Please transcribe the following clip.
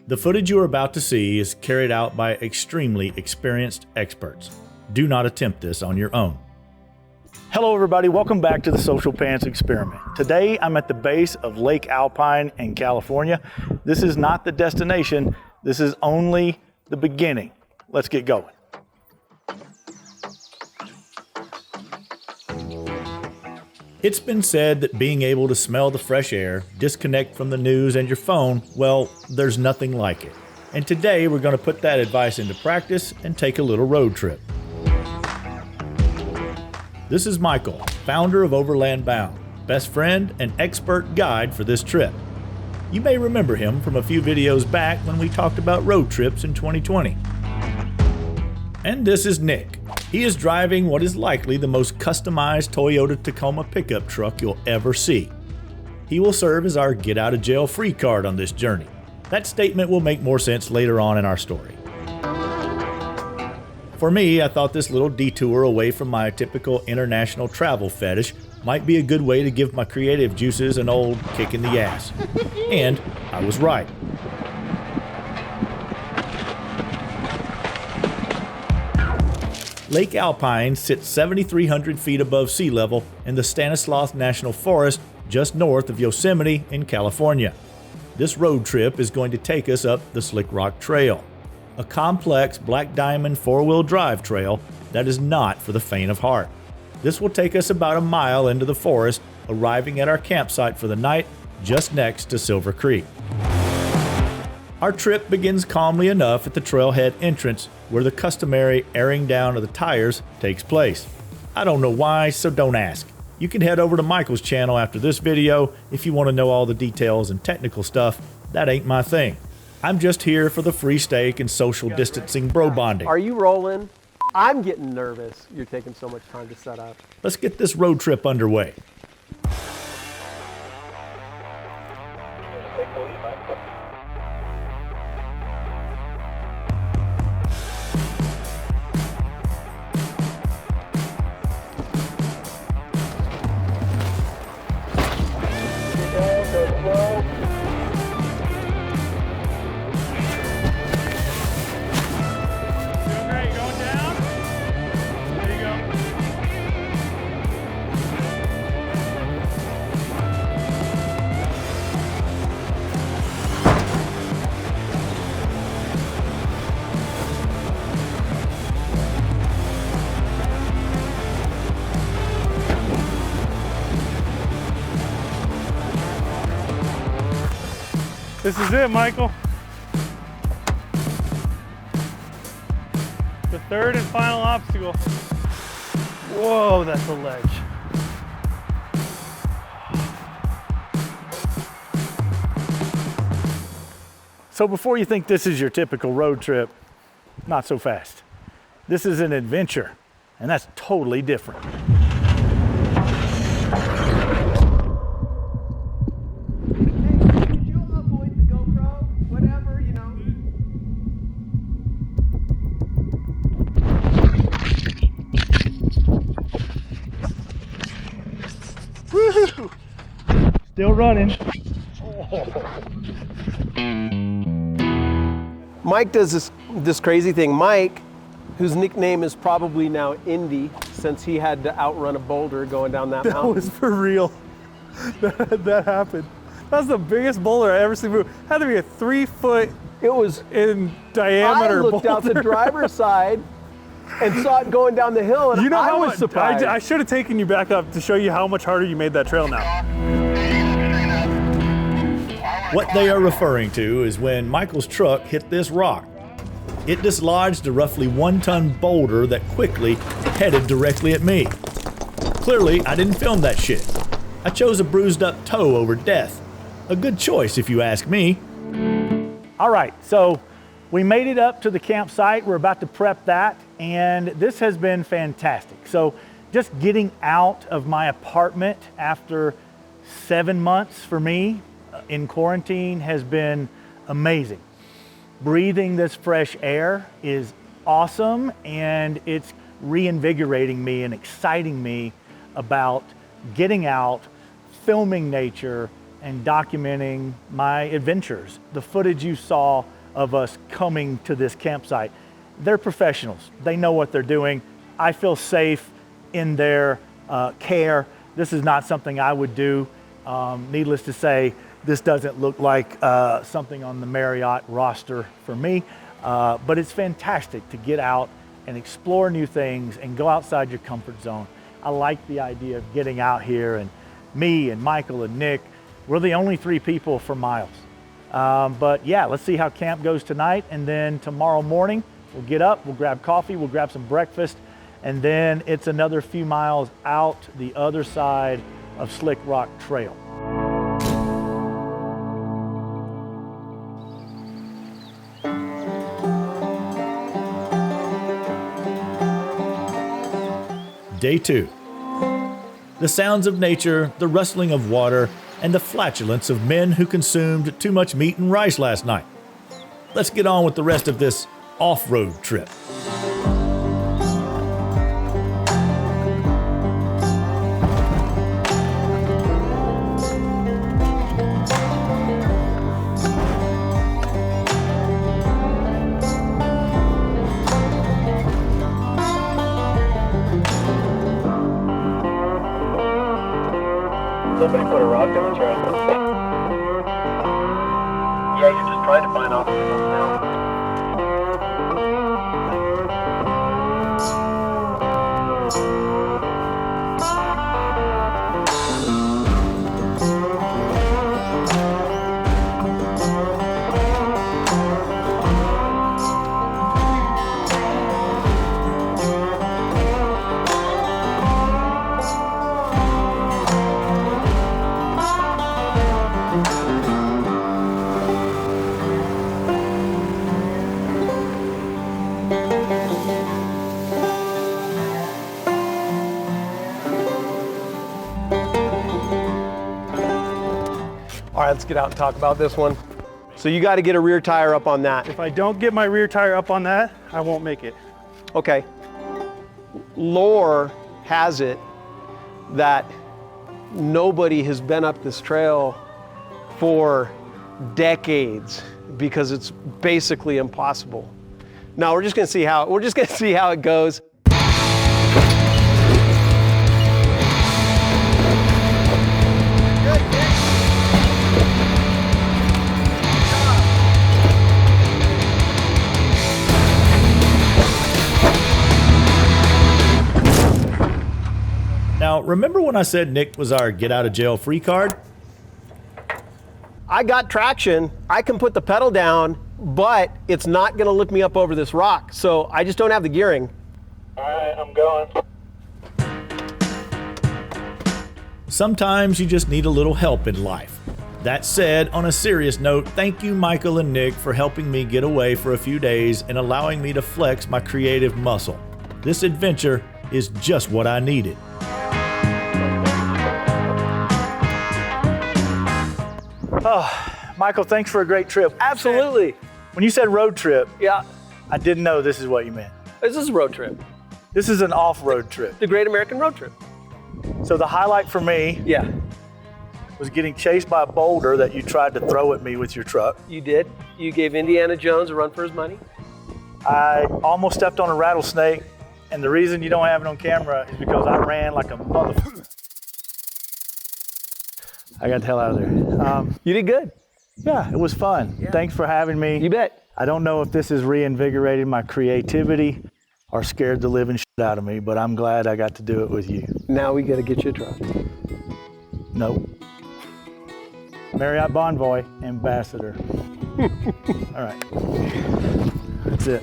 The footage you are about to see is carried out by extremely experienced experts. Do not attempt this on your own. Hello everybody, welcome back to the Social Pants Experiment. Today I'm at the base of Lake Alpine in California. This is not the destination, this is only the beginning. Let's get going. It's been said that being able to smell the fresh air, disconnect from the news and your phone, well, there's nothing like it. And today we're going to put that advice into practice and take a little road trip. This is Michael, founder of Overland Bound, best friend and expert guide for this trip. You may remember him from a few videos back when we talked about road trips in 2020. And this is Nick. He is driving what is likely the most customized Toyota Tacoma pickup truck you'll ever see. He will serve as our get-out-of-jail-free card on this journey. That statement will make more sense later on in our story. For me, I thought this little detour away from my typical international travel fetish might be a good way to give my creative juices an old kick in the ass. And I was right. Lake Alpine sits 7,300 feet above sea level in the STANISLAUS National Forest just north of Yosemite in California. This road trip is going to take us up the Slick Rock Trail, a complex black diamond four-wheel drive trail that is not for the faint of heart. This will take us about a mile into the forest, arriving at our campsite for the night just next to Silver Creek. Our trip begins calmly enough at the trailhead entrance where the customary airing down of the tires takes place. I don't know why, so don't ask. You can head over to Michael's channel after this video if you want to know all the details and technical stuff. That ain't my thing. I'm just here for the free steak and social distancing bro bonding. Are you rolling? I'm getting nervous. You're taking so much time to set up. Let's get this road trip underway. This is it, Michael. The third and final obstacle. Whoa, that's a ledge. So before you think this is your typical road trip, not so fast. This is an adventure, and that's totally different. Woo-hoo. Still running. Mike does this crazy thing. Mike, whose nickname is probably now Indy, since he had to outrun a boulder going down that mountain. That was for real. That happened. That was the biggest boulder I ever seen move. Had to be a 3 foot It was in diameter. I looked out the driver's side and saw it going down the hill, and you know I how was much, surprised. I should have taken you back up to show you how much harder you made that trail now. What they are referring to is when Michael's truck hit this rock. It dislodged a roughly 1-ton boulder that quickly headed directly at me. Clearly, I didn't film that shit. I chose a bruised up toe over death. A good choice if you ask me. All right, so we made it up to the campsite. We're about to prep that, and this has been fantastic. So just getting out of my apartment after 7 months for me in quarantine has been amazing. Breathing this fresh air is awesome, and it's reinvigorating me and exciting me about getting out, filming nature, and documenting my adventures. The footage you saw of us coming to this campsite. They're professionals. They know what they're doing. I feel safe in their care. This is not something I would do. Needless to say, this doesn't look like something on the Marriott roster for me, but it's fantastic to get out and explore new things and go outside your comfort zone. I like the idea of getting out here, and me and Michael and Nick, we're the only 3 people for miles. But yeah, let's see how camp goes tonight, and then tomorrow morning we'll get up, we'll grab coffee, we'll grab some breakfast, and then it's another few miles out the other side of Slick Rock Trail. Day 2. The sounds of nature, the rustling of water, and the flatulence of men who consumed too much meat and rice last night. Let's get on with the rest of this off-road trip. Somebody put a rock in the trail. Yeah, you're just trying to find obstacles now. All right, let's get out and talk about this one. So you got to get a rear tire up on that. If I don't get my rear tire up on that, I won't make it. Okay. Lore has it that nobody has been up this trail for decades because it's basically impossible. Now we're just gonna see how it goes. Now, remember when I said Nick was our get out of jail free card? I got traction, I can put the pedal down, but it's not gonna lift me up over this rock. So I just don't have the gearing. All right, I'm going. Sometimes you just need a little help in life. That said, on a serious note, thank you Michael and Nick for helping me get away for a few days and allowing me to flex my creative muscle. This adventure is just what I needed. Oh, Michael, thanks for a great trip. Absolutely. When you said road trip, Yeah, I didn't know this is what you meant. this is a road trip. This is an off-road trip. The Great American Road Trip. So the highlight for me Yeah, was getting chased by a boulder that you tried to throw at me with your truck. you did. You gave Indiana Jones a run for his money. I almost stepped on a rattlesnake, and the reason you don't have it on camera is because I ran like a motherfucker. I got the hell out of there. You did good. Yeah, it was fun. Yeah. Thanks for having me. You bet. I don't know if this has reinvigorated my creativity or scared the living shit out of me, but I'm glad I got to do it with you. Now we gotta get you a truck. Nope. Marriott Bonvoy, ambassador. All right. That's it.